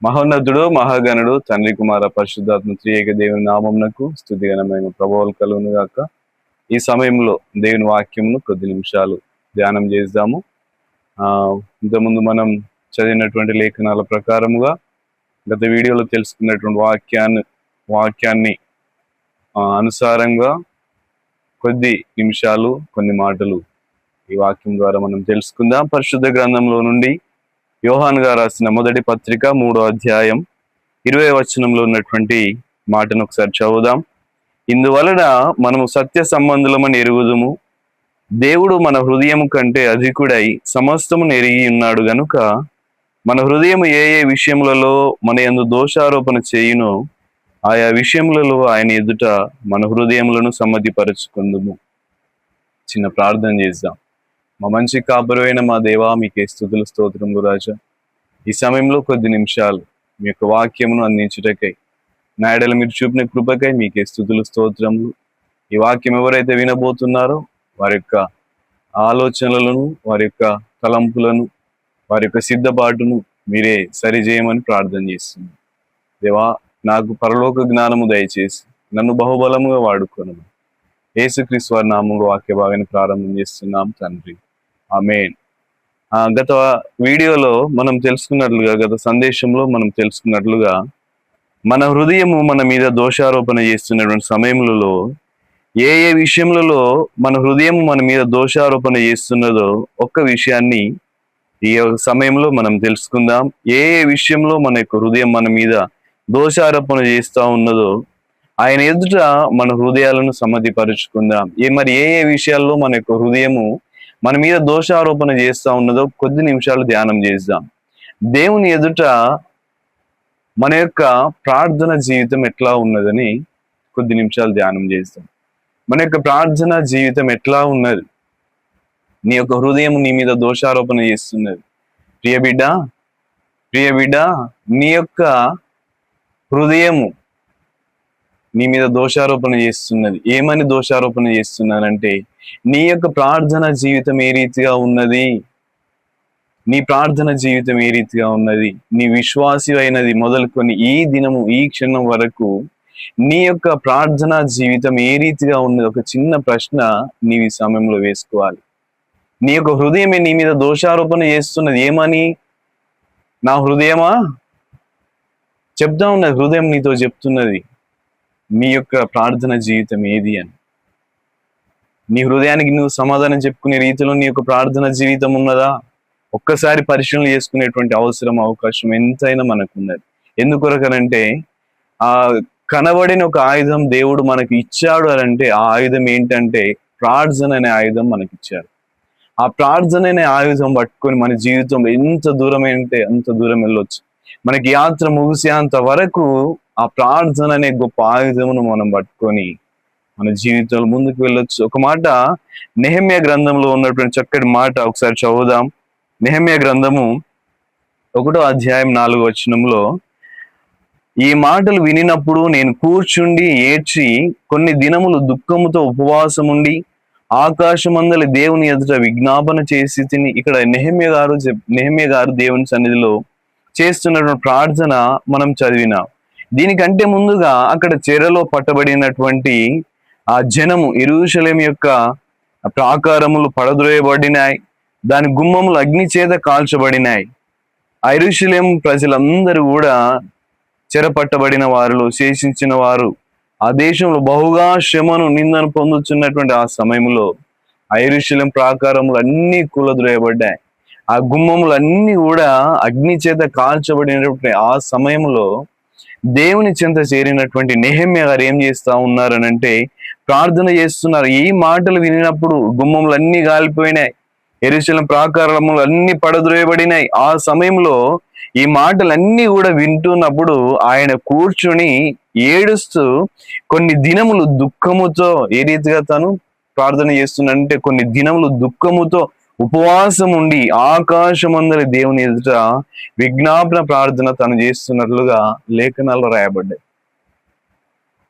మహోన్నతుడు మహాగణుడు తండ్రి కుమార పరిశుద్ధాత్మ త్రియేక దేవుని నామమునకు స్తుతిగణమైన ప్రభువులు కలుగును గాక. ఈ సమయంలో దేవుని వాక్యమును కొద్ది నిమిషాలు ధ్యానం చేద్దాము. ఇంతకుముందు మనం చదివినటువంటి లేఖనాల ప్రకారముగా గత వీడియోలో తెలుసుకున్నటువంటి వాక్యాన్ని అనుసారంగా కొద్ది నిమిషాలు కొన్ని మాటలు ఈ వాక్యం ద్వారా మనం తెలుసుకుందాం. పరిశుద్ధ గ్రంథంలో నుండి యోహాను గారు రాసిన మొదటి పత్రిక 3వ అధ్యాయం 20వ వచనంలో ఉన్నటువంటి మాటను ఒకసారి చదువుదాం. ఇందువలన మనము సత్య సంబంధులమని ఎరుగుదుము, దేవుడు మన హృదయం కంటే అధికుడై సమస్తమును ఎరిగి ఉన్నాడు గనుక మన హృదయం ఏ ఏ విషయములలో మన యందు దోషారోపణ చేయునో ఆయా విషయములలో ఆయన ఎదుట మన హృదయములను సమ్మతిపరచుకుందుము. చిన్న ప్రార్థన చేద్దాం. మా మంచి కాపురైన మా దేవా, మీకే స్తుతులు స్తోత్రములు రాజా. ఈ సమయంలో కొద్ది నిమిషాలు మీ యొక్క వాక్యమును అందించుటకై నా ఎడల మీరు చూపిన కృపకై మీకే స్తుతులు స్తోత్రములు. ఈ వాక్యం ఎవరైతే వినబోతున్నారో వారి యొక్క ఆలోచనలను, వారి యొక్క తలంపులను, వారి యొక్క సిద్ధపాటును మీరే సరిచేయమని ప్రార్థన చేస్తున్నాను. దేవా, నాకు పరలోక జ్ఞానము దయచేసి నన్ను బహుబలముగా వాడుకొను. యేసుక్రీస్తు వారి నామములో వాక్య భాగాన్ని ప్రారంభం చేస్తున్నాం తండ్రి, ఆమేన్. గత వీడియోలో మనం తెలుసుకున్నట్లుగా, గత సందేశంలో మనం తెలుసుకున్నట్లుగా, మన హృదయము మన మీద దోషారోపణ చేస్తున్నటువంటి సమయంలో ఏ ఏ విషయములలో మన హృదయం మన మీద దోషారోపణ చేస్తున్నదో ఒక్క విషయాన్ని ఈ సమయంలో మనం తెలుసుకుందాం. ఏ ఏ విషయంలో మన యొక్క హృదయం మన మీద దోషారోపణ చేస్తూ ఉన్నదో ఆయన ఎదుట మన హృదయాలను సమ్మతిపరుచుకుందాం. మరి ఏ ఏ విషయాల్లో మన యొక్క హృదయము మన మీద దోషారోపణ చేస్తూ ఉన్నదో కొద్ది నిమిషాలు ధ్యానం చేద్దాం. దేవుని ఎదుట మన యొక్క ప్రార్థన జీవితం ఎట్లా ఉన్నదని కొద్ది నిమిషాలు ధ్యానం చేద్దాం. మన యొక్క ప్రార్థన జీవితం ఎట్లా ఉన్నది? నీ యొక్క హృదయం నీ మీద దోషారోపణ చేస్తున్నది. ప్రియ బిడ్డ, నీ యొక్క హృదయము నీ మీద దోషారోపణ చేస్తున్నది. ఏమని దోషారోపణ చేస్తున్నారంటే, నీ యొక్క ప్రార్థన జీవితం ఏ రీతిగా ఉన్నది, నీ ప్రార్థన జీవితం ఏ రీతిగా ఉన్నది, నీ విశ్వాసి అయినది మొదలుకొని ఈ దినము ఈ క్షణం వరకు నీ యొక్క ప్రార్థన జీవితం ఏ రీతిగా ఉన్నది, ఒక చిన్న ప్రశ్న నీవు ఈ సమయంలో వేసుకోవాలి. నీ యొక్క హృదయమే నీ మీద దోషారోపణ చేస్తున్నది. ఏమని? నా హృదయమా చెప్తా ఉన్నది. హృదయం నీతో చెప్తున్నది నీ యొక్క ప్రార్థన జీవితం ఏది అని. నీ హృదయానికి నువ్వు సమాధానం చెప్పుకునే రీతిలో నీ యొక్క ప్రార్థన జీవితం ఉన్నదా? ఒక్కసారి పరిశీలన చేసుకునేటువంటి అవకాశం ఎంతైనా మనకున్నది. ఎందుకొరకనంటే కనబడిన ఒక ఆయుధం దేవుడు మనకి ఇచ్చాడు అంటే ఆ ఆయుధం ఏంటంటే ప్రార్థన అనే ఆయుధం మనకి ఇచ్చాడు. ఆ ప్రార్థన అనే ఆయుధం పట్టుకొని మన జీవితంలో ఎంత దూరం అంటే అంత దూరం వెళ్ళొచ్చు. మనకి యాత్ర ముగిసేంత వరకు ఆ ప్రార్థన అనే గొప్ప ఆయుధమును మనం పట్టుకొని మన జీవితంలో ముందుకు వెళ్ళొచ్చు. ఒక మాట నెహెమ్యా గ్రంథంలో ఉన్నటువంటి చక్కటి మాట ఒకసారి చదువుదాం. నెహెమ్యా గ్రంథము 1వ అధ్యాయం 4వ వచనంలో, ఈ మాటలు వినినప్పుడు నేను కూర్చుండి ఏడ్చి కొన్ని దినములు దుఃఖముతో ఉపవాసముండి ఆకాశమందలి దేవుని ఎదుట విజ్ఞాపన చేసి తిని. ఇక్కడ నెహెమ్యా గారు దేవుని సన్నిధిలో చేస్తున్నటువంటి ప్రార్థన మనం చదివినాం. దీనికంటే ముందుగా అక్కడ చెరలో పట్టబడినటువంటి ఆ జనము యెరూషలేము యొక్క ప్రాకారములు పడద్రోయబడినాయి, దాని గుమ్మములు అగ్ని చేత కాల్చబడినాయి. ఆ యెరూషలేము ప్రజలందరూ కూడా చెరపట్టబడిన వారిలో శేషించిన వారు ఆ దేశంలో బహుగా శ్రమను నిందను పొందుతున్నటువంటి ఆ సమయంలో ఆ యెరూషలేము ప్రాకారములు అన్ని కూలద్రోయబడ్డాయి. ఆ గుమ్మములు అన్ని కూడా అగ్ని చేత కాల్చబడినటువంటి ఆ సమయంలో దేవుని చెంత చేరినటువంటి నెహెమ్యా గారు ఏం చేస్తా ఉన్నారనంటే ప్రార్థన చేస్తున్నారు. ఈ మాటలు వినినప్పుడు గుమ్మములు అన్ని కాలిపోయినాయి, యెరూషలేము ప్రాకారములు అన్ని పడద్రోయబడినాయి. ఆ సమయంలో ఈ మాటలన్నీ కూడా వింటున్నప్పుడు ఆయన కూర్చుని ఏడుస్తూ కొన్ని దినములు దుఃఖముతో, ఏ రీతిగా తను ప్రార్థన చేస్తున్నాడంటే కొన్ని దినములు దుఃఖముతో ఉపవాసం ఉండి ఆకాశమందరి దేవుని ఎదుట విజ్ఞాపన ప్రార్థన తను చేస్తున్నట్లుగా లేఖనాల్లో రాయబడ్డాయి.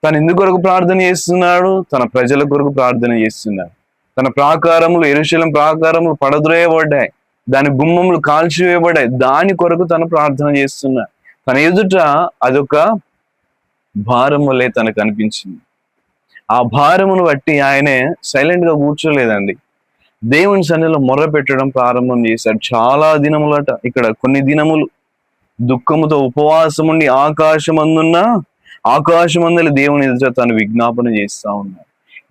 తను ఎందుకు కొరకు ప్రార్థన చేస్తున్నాడు? తన ప్రజల కొరకు ప్రార్థన చేస్తున్నాడు. తన ప్రాకారములు, యెరూషలేము ప్రాకారములు పడద్రోయబడ్డాయి, దాని గుమ్మములు కాల్చివేయబడ్డాయి, దాని కొరకు తను ప్రార్థన చేస్తున్నాడు. తన ఎదుట అదొక భారం వల్లే తనకు అనిపించింది. ఆ భారమును బట్టి ఆయనే సైలెంట్ గా కూర్చోలేదండి. దేవుని సన్నిధిలో మొర్ర పెట్టడం ప్రారంభం చేశాడు. చాలా దినములట, ఇక్కడ కొన్ని దినములు దుఃఖముతో ఉపవాసం ఉండి ఆకాశమందలి దేవుని ఎదుట తను విజ్ఞాపన చేస్తా ఉన్నాడు.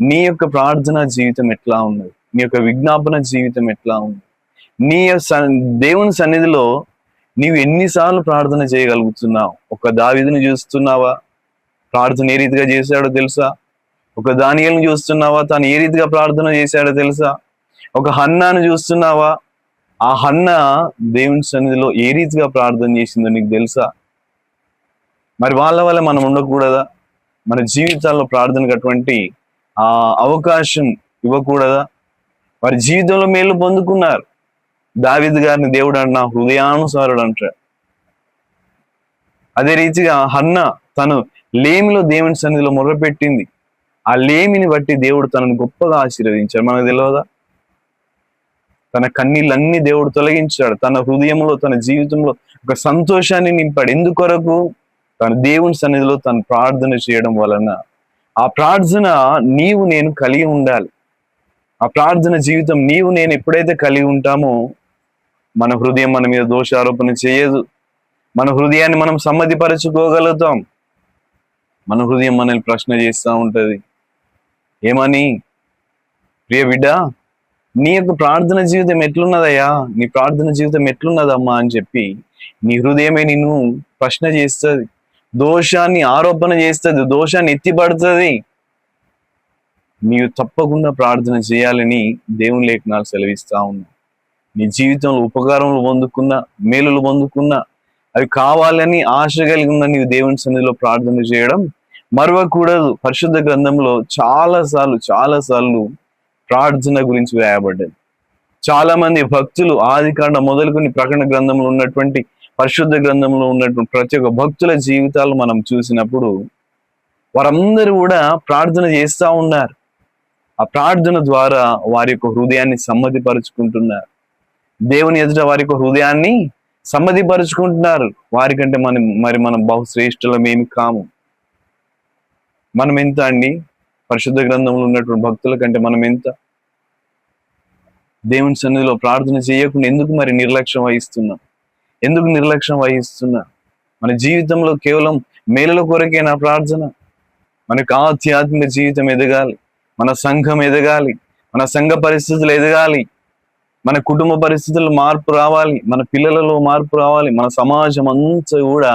నీ యొక్క ప్రార్థనా జీవితం ఎట్లా ఉన్నది? నీ యొక్క విజ్ఞాపన జీవితం ఎట్లా ఉంది? దేవుని సన్నిధిలో నీవు ఎన్నిసార్లు ప్రార్థన చేయగలుగుతున్నావు? ఒక దావీదుని చూస్తున్నావా? ప్రార్థన ఏ రీతిగా చేశాడో తెలుసా? ఒక దానియేలుని చూస్తున్నావా? తాను ఏ రీతిగా ప్రార్థన చేశాడో తెలుసా? ఒక హన్నాను చూస్తున్నావా? ఆ హన్న దేవుని సన్నిధిలో ఏ రీతిగా ప్రార్థన చేసిందో నీకు తెలుసా? మరి వాళ్ళ వల్ల మనం ఉండకూడదా? మన జీవితాల్లో ప్రార్థనకు అటువంటి ఆ అవకాశం ఇవ్వకూడదా? వారి జీవితంలో మేలు పొందుకున్నారు. దావీదు గారిని దేవుడు అన్న హృదయానుసారుడు అంటాడు. అదే రీతిగా హన్న తను లేమిలో దేవుని సన్నిధిలో మొర్రపెట్టింది. ఆ లేమిని బట్టి దేవుడు తనను గొప్పగా ఆశీర్వదించాడు. మనకు తెలియదా? తన కన్నీళ్ళన్నీ దేవుడు తొలగించాడు. తన హృదయంలో, తన జీవితంలో ఒక సంతోషాన్ని నింపాడు. ఎందుకొరకు? తన దేవుని సన్నిధిలో తను ప్రార్థన చేయడం వలన. ఆ ప్రార్థన నీవు నేను కలిగి ఉండాలి. ఆ ప్రార్థన జీవితం నీవు నేను ఎప్పుడైతే కలిగి ఉంటామో మన హృదయం మన మీద దోషారోపణ చేయదు. మన హృదయాన్ని మనం సమ్మతిపరచుకోగలుగుతాం. మన హృదయం మనల్ని ప్రశ్న చేస్తూ ఉంటది, ఏమని? ప్రియ బిడ్డ, నీ యొక్క ప్రార్థన జీవితం ఎట్లున్నదయ్యా? నీ ప్రార్థన జీవితం ఎట్లున్నదమ్మా అని చెప్పి నీ హృదయమే నిన్ను ప్రశ్న చేస్తుంది, దోషాన్ని ఆరోపణ చేస్తుంది, దోషాన్ని ఎత్తిపడుతుంది. నీవు తప్పకుండా ప్రార్థన చేయాలని దేవుని లేఖనాలు సెలవిస్తా ఉన్నా. నీ జీవితంలో ఉపకారములు పొందుకున్నా, మేలులు పొందుకున్నా, అవి కావాలని ఆశ కలిగి ఉన్న నీవు దేవుని సన్నిధిలో ప్రార్థన చేయడం మరవకూడదు. పరిశుద్ధ గ్రంథంలో చాలా సార్లు ప్రార్థన గురించి వ్రాయబడ్డది. చాలా మంది భక్తులు ఆదికాండం మొదలుకొని ప్రకటన గ్రంథంలో ఉన్నటువంటి, పరిశుద్ధ గ్రంథంలో ఉన్నటువంటి ప్రతి ఒక్క భక్తుల జీవితాలు మనం చూసినప్పుడు వారందరూ కూడా ప్రార్థన చేస్తూ ఉన్నారు. ఆ ప్రార్థన ద్వారా వారి యొక్క హృదయాన్ని సమ్మతిపరుచుకుంటున్నారు. దేవుని ఎదుట వారి యొక్క హృదయాన్ని సమ్మతిపరుచుకుంటున్నారు. వారికంటే మనం బహుశ్రేష్ఠులమేమి కాము. మనం ఎంత అండి? పరిశుద్ధ గ్రంథంలో ఉన్నటువంటి భక్తుల కంటే మనం ఎంత? దేవుని సన్నిధిలో ప్రార్థన చేయకుండా ఎందుకు మరి నిర్లక్ష్యం వహిస్తున్నా? మన జీవితంలో కేవలం మేలుల కొరకే నా ప్రార్థన. మనకు ఆధ్యాత్మిక జీవితం ఎదగాలి, మన సంఘం ఎదగాలి, మన సంఘ పరిస్థితులు ఎదగాలి, మన కుటుంబ పరిస్థితుల్లో మార్పు రావాలి, మన పిల్లలలో మార్పు రావాలి, మన సమాజం అంతా కూడా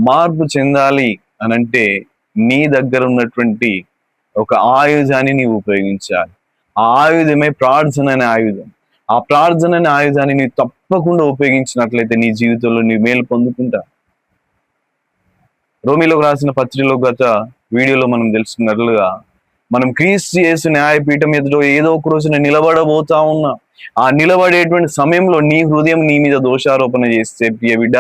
మార్పు చెందాలి అనంటే నీ దగ్గర ఉన్నటువంటి ఒక ఆయుధాన్ని నీవు ఉపయోగించాలి. ఆ ఆయుధమే ప్రార్థన అనే ఆయుధం. ఆ ప్రార్థన అనే ఆయుధాన్ని నీవు తప్పకుండా ఉపయోగించినట్లయితే నీ జీవితంలో నీవు మేలు పొందుకుంటా. రోమిలోకి రాసిన పత్రికలో గత వీడియోలో మనం తెలుసుకున్నట్లుగా మనం క్రీస్తు యేసు న్యాయపీఠం ఎదుట ఏదో ఒక రోజున నిలబడబోతా ఉన్నాం. ఆ నిలబడేటువంటి సమయంలో నీ హృదయం నీ మీద దోషారోపణ చేస్తే, ప్రియ బిడ్డ,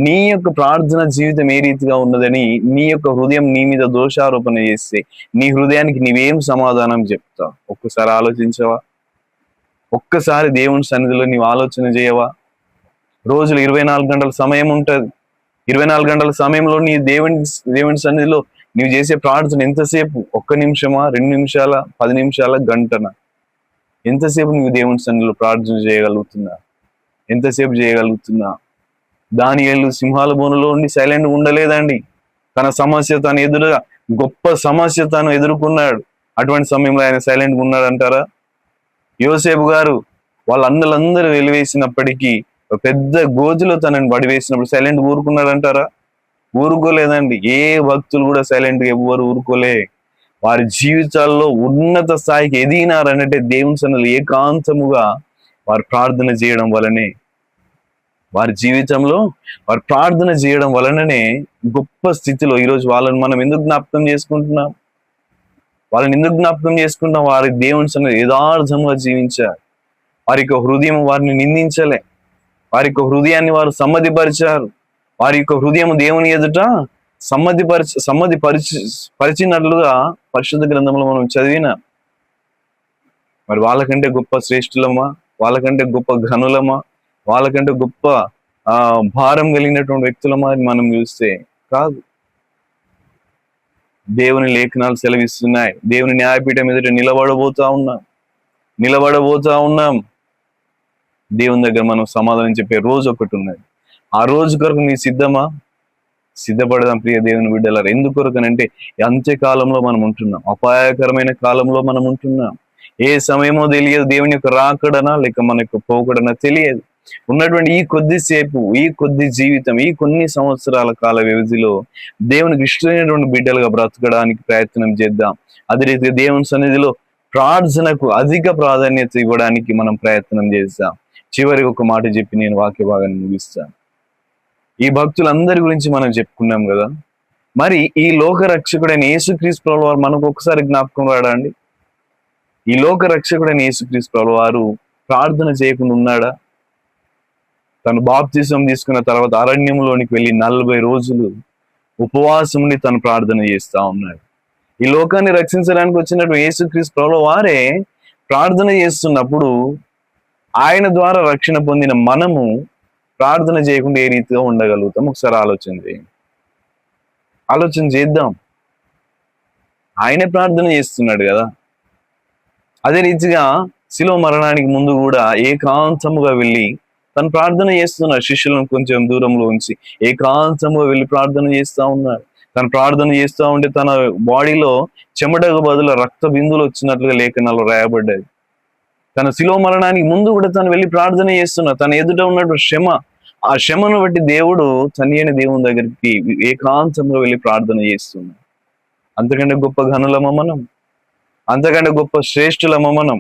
నీ యొక్క ప్రార్థన జీవితం ఏ రీతిగా ఉన్నదని నీ యొక్క హృదయం నీ మీద దోషారోపణ చేస్తే నీ హృదయానికి నీవేం సమాధానం చెప్తావు? ఒక్కసారి ఆలోచించవా? ఒక్కసారి దేవుని సన్నిధిలో నీవు ఆలోచన చేయవా? రోజులు 24 గంటల సమయం ఉంటది. 24 గంటల సమయంలో నీ దేవుని సన్నిధిలో నీవు చేసే ప్రార్థన ఎంతసేపు? 1 నిమిషమా, 2 నిమిషాల, 10 నిమిషాల, గంటన? ఎంతసేపు నువ్వు దేవుని సన్నిధిలో ప్రార్థన చేయగలుగుతున్నా? ఎంతసేపు చేయగలుగుతున్నా? దానియేలు సింహాల బోనులో ఉండి సైలెంట్ ఉండలేదండి. తన సమస్య గొప్ప సమస్య తాను ఎదుర్కొన్నాడు. అటువంటి సమయంలో ఆయన సైలెంట్ ఉన్నాడు అంటారా? యోసేపు గారు వాళ్ళ అన్నలందరూ వెలివేసినప్పటికీ పెద్ద గోజులో తనని పడివేసినప్పుడు సైలెంట్ ఊరుకున్నాడంటారా? ఊరుకోలేదండి. ఏ భక్తులు కూడా సైలెంట్ గా ఎవ్వరు ఊరుకోలే. వారి జీవితాల్లో ఉన్నత స్థాయికి ఎదిగినారనంటే దేవుని సన్నిధిలో ఏకాంతముగా వారు ప్రార్థన చేయడం వలనే, వారి జీవితంలో వారు ప్రార్థన చేయడం వలననే గొప్ప స్థితిలో ఈరోజు వాళ్ళని మనం ఎందుకు జ్ఞాపకం చేసుకుంటున్నాం? వారి దేవుని సన్నిధిలో యథార్థంగా జీవించారు. వారి యొక్క హృదయం వారిని నిందించలే. వారి యొక్క హృదయాన్ని వారు సమ్మతిపరిచారు. వారి యొక్క హృదయం దేవుని ఎదుట పరిచినట్లుగా పరిశుద్ధ గ్రంథంలో మనం చదివిన. మరి వాళ్ళకంటే గొప్ప శ్రేష్ఠులమా? వాళ్ళకంటే గొప్ప ఘనులమా? వాళ్ళకంటే గొప్ప భారం కలిగినటువంటి వ్యక్తుల మాదిరి మనం చూస్తే కాదు. దేవుని లేఖనాలు సెలవిస్తున్నాయి. దేవుని న్యాయపీఠం ఎదుట నిలబడబోతా ఉన్నాం. దేవుని దగ్గర మనం సమాధానం చెప్పే రోజు ఒకటి ఉన్నది. ఆ రోజు కొరకు నీ సిద్ధమా? సిద్ధపడదాం ప్రియ దేవుని బిడ్డలారా. ఎందుకొరకనంటే అంత్యకాలంలో మనం ఉంటున్నాం, అపాయకరమైన కాలంలో మనం ఉంటున్నాం. ఏ సమయమో తెలియదు, దేవుని యొక్క రాకడనా లేక మన యొక్క పోకడనా తెలియదు. ఉన్నటువంటి ఈ కొద్దిసేపు, ఈ కొద్ది జీవితం, ఈ కొన్ని సంవత్సరాల కాల వ్యవధిలో దేవునికి ఇష్టమైనటువంటి బిడ్డలుగా బ్రతకడానికి ప్రయత్నం చేద్దాం. అదే రీతిగా దేవుని సన్నిధిలో ప్రార్థనకు అధిక ప్రాధాన్యత ఇవ్వడానికి మనం ప్రయత్నం చేద్దాం. చివరి ఒక మాట చెప్పి నేను వాక్య భాగాన్ని ముగిస్తాను. ఈ భక్తులందరి గురించి మనం చెప్పుకున్నాం కదా, మరి ఈ లోక రక్షకుడైన యేసుక్రీస్తు ప్రభువు వారు మనకు ఒకసారి జ్ఞాపకం రాడండి? ఈ లోక రక్షకుడైన యేసుక్రీస్తు ప్రభువు వారు ప్రార్థన చేయకుండా ఉన్నాడా? తను బాప్తిసం తీసుకున్న తర్వాత అరణ్యంలోనికి వెళ్ళి 40 రోజులు ఉపవాసం ఉండి తను ప్రార్థన చేస్తా ఉన్నాడు. ఈ లోకాన్ని రక్షించడానికి వచ్చినటువంటి యేసుక్రీస్తు ప్రభువు వారే ప్రార్థన చేస్తున్నప్పుడు ఆయన ద్వారా రక్షణ పొందిన మనము ప్రార్థన చేయకుండా ఏ రీతిగా ఉండగలుగుతాం? ఒకసారి ఆలోచన చేద్దాం. ఆయనే ప్రార్థన చేస్తున్నాడు కదా. అదే రీతిగా శిలువ మరణానికి ముందు కూడా ఏకాంతముగా వెళ్ళి తను ప్రార్థన చేస్తున్నాడు. శిష్యులను కొంచెం దూరంలో ఉంచి ఏకాంతముగా వెళ్ళి ప్రార్థన చేస్తా ఉన్నాడు. తను ప్రార్థన చేస్తూ ఉంటే తన బాడీలో చెమటకు బదులు రక్త బిందువులు వచ్చినట్లుగా లేఖనాలు రాయబడ్డాయి. తన శిలువ మరణానికి ముందు కూడా తను వెళ్ళి ప్రార్థన చేస్తున్నాడు. తన ఎదుట ఉన్నటువంటి శ్రమ, ఆ శ్రమను బట్టి దేవుడు తనియని దేవుని దగ్గరికి ఏకాంతంలో వెళ్ళి ప్రార్థన చేస్తున్నాడు. అంతకంటే గొప్ప ఘనులమా మనం? అంతకంటే గొప్ప శ్రేష్ఠులమా మనం?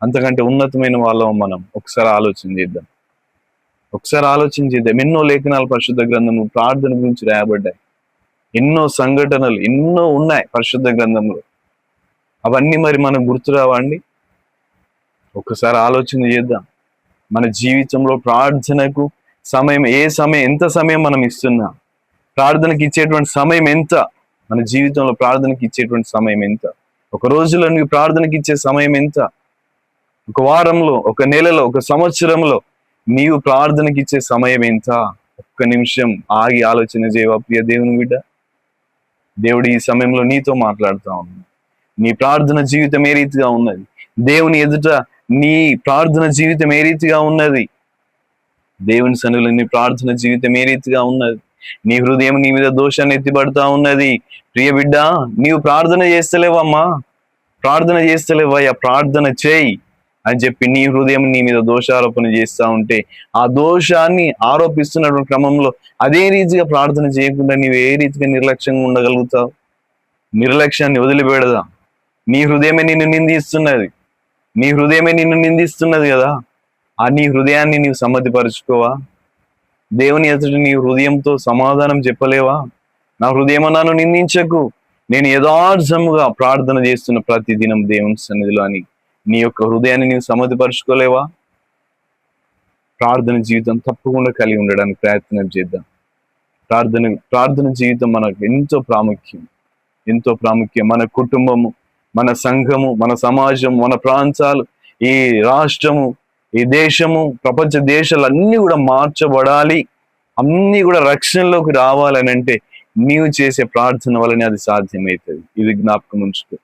అంతకంటే ఉన్నతమైన వాళ్ళం మనం? ఒకసారి ఆలోచన చేద్దాం. ఎన్నో లేఖనాలు పరిశుద్ధ గ్రంథంలో ప్రార్థన గురించి రాయబడ్డాయి. ఎన్నో సంఘటనలు ఎన్నో ఉన్నాయి పరిశుద్ధ గ్రంథంలో. అవన్నీ మరి మనకు గుర్తురావా అండి? ఒకసారి ఆలోచన చేద్దాం. మన జీవితంలో ప్రార్థనకు ఎంత సమయం మనం ఇస్తున్నాం? ప్రార్థనకి ఇచ్చేటువంటి సమయం ఎంత? మన జీవితంలో ప్రార్థనకి ఇచ్చేటువంటి సమయం ఎంత? ఒక రోజులో నీకు ప్రార్థనకి ఇచ్చే సమయం ఎంత? ఒక వారంలో, ఒక నెలలో, ఒక సంవత్సరంలో నీవు ప్రార్థనకి ఇచ్చే సమయం ఎంత? ఒక్క నిమిషం ఆగి ఆలోచన చేయవా ప్రియ దేవుని బిడ్డ? దేవుడు ఈ సమయంలో నీతో మాట్లాడుతా ఉన్నాడు. నీ ప్రార్థన జీవితం ఏ రీతిగా ఉన్నది? దేవుని ఎదుట నీ ప్రార్థన జీవితం ఏ రీతిగా ఉన్నది? దేవుని సన్నిధిలో నీ ప్రార్థన జీవితం ఏ రీతిగా ఉన్నది? నీ హృదయం నీ మీద దోషాన్ని ఎత్తిపడతా ఉన్నది. ప్రియ బిడ్డ, నీవు ప్రార్థన చేస్తలేవమ్మా, ప్రార్థన చేయి అని చెప్పి నీ హృదయం నీ మీద దోషారోపణ చేస్తా ఉంటే, ఆ దోషాన్ని ఆరోపిస్తున్నటువంటి క్రమంలో అదే రీతిగా ప్రార్థన చేయకుండా నీవు ఏ రీతిగా నిర్లక్ష్యంగా ఉండగలుగుతావు? నిర్లక్ష్యాన్ని వదిలిపెడదా. నీ హృదయమే నిన్ను నిందిస్తున్నది కదా. ఆ నీ హృదయాన్ని నీవు సమ్మతిపరుచుకోవా? దేవుని ఎదుట నీ హృదయంతో సమాధానం చెప్పలేవా? నా హృదయమో నన్ను నిందించకు, నేను యథార్థముగా ప్రార్థన చేస్తున్న ప్రతి దినం దేవుని సన్నిధిలో అని నీ యొక్క హృదయాన్ని నీవు సమ్మతిపరుచుకోలేవా? ప్రార్థన జీవితం తప్పకుండా కలిగి ఉండడానికి ప్రయత్నం చేద్దాం. ప్రార్థన జీవితం మనకు ఎంతో ప్రాముఖ్యం. మన కుటుంబము, మన సంఘము, మన సమాజం, మన ప్రాంతాలు, ఈ రాష్ట్రము, ఈ దేశము, ప్రపంచ దేశాలు అన్ని కూడా మార్చబడాలి, అన్ని కూడా రక్షణలోకి రావాలని అంటే నీవు చేసే ప్రార్థన వల్లనే అది సాధ్యమవుతుంది. ఇది జ్ఞాపకం ఉంచుకో.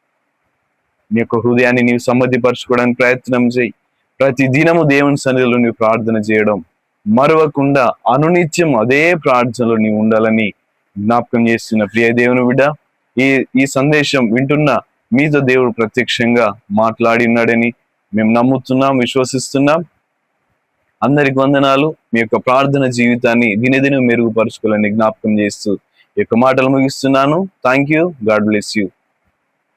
నీ యొక్క హృదయాన్ని నీవు సమ్మతిపరచుకోవడానికి ప్రయత్నం చేయి. ప్రతి దినము దేవుని సన్నిధిలో నీవు ప్రార్థన చేయడం మరవకుండా అనునిత్యం అదే ప్రార్థనలో నీవు ఉండాలని జ్ఞాపకం చేస్తున్న ప్రియ దేవుని బిడ్డ, ఈ సందేశం వింటున్న మీతో దేవుడు ప్రత్యక్షంగా మాట్లాడి ఉన్నాడని మేము నమ్ముతున్నాం, విశ్వసిస్తున్నాం. అందరికి వందనాలు. మీ యొక్క ప్రార్థన జీవితాన్ని దినదినం మెరుగుపరుచుకోవాలని జ్ఞాపకం చేస్తూ ఈ యొక్క మాటలు ముగిస్తున్నాను. Thank you. God bless you.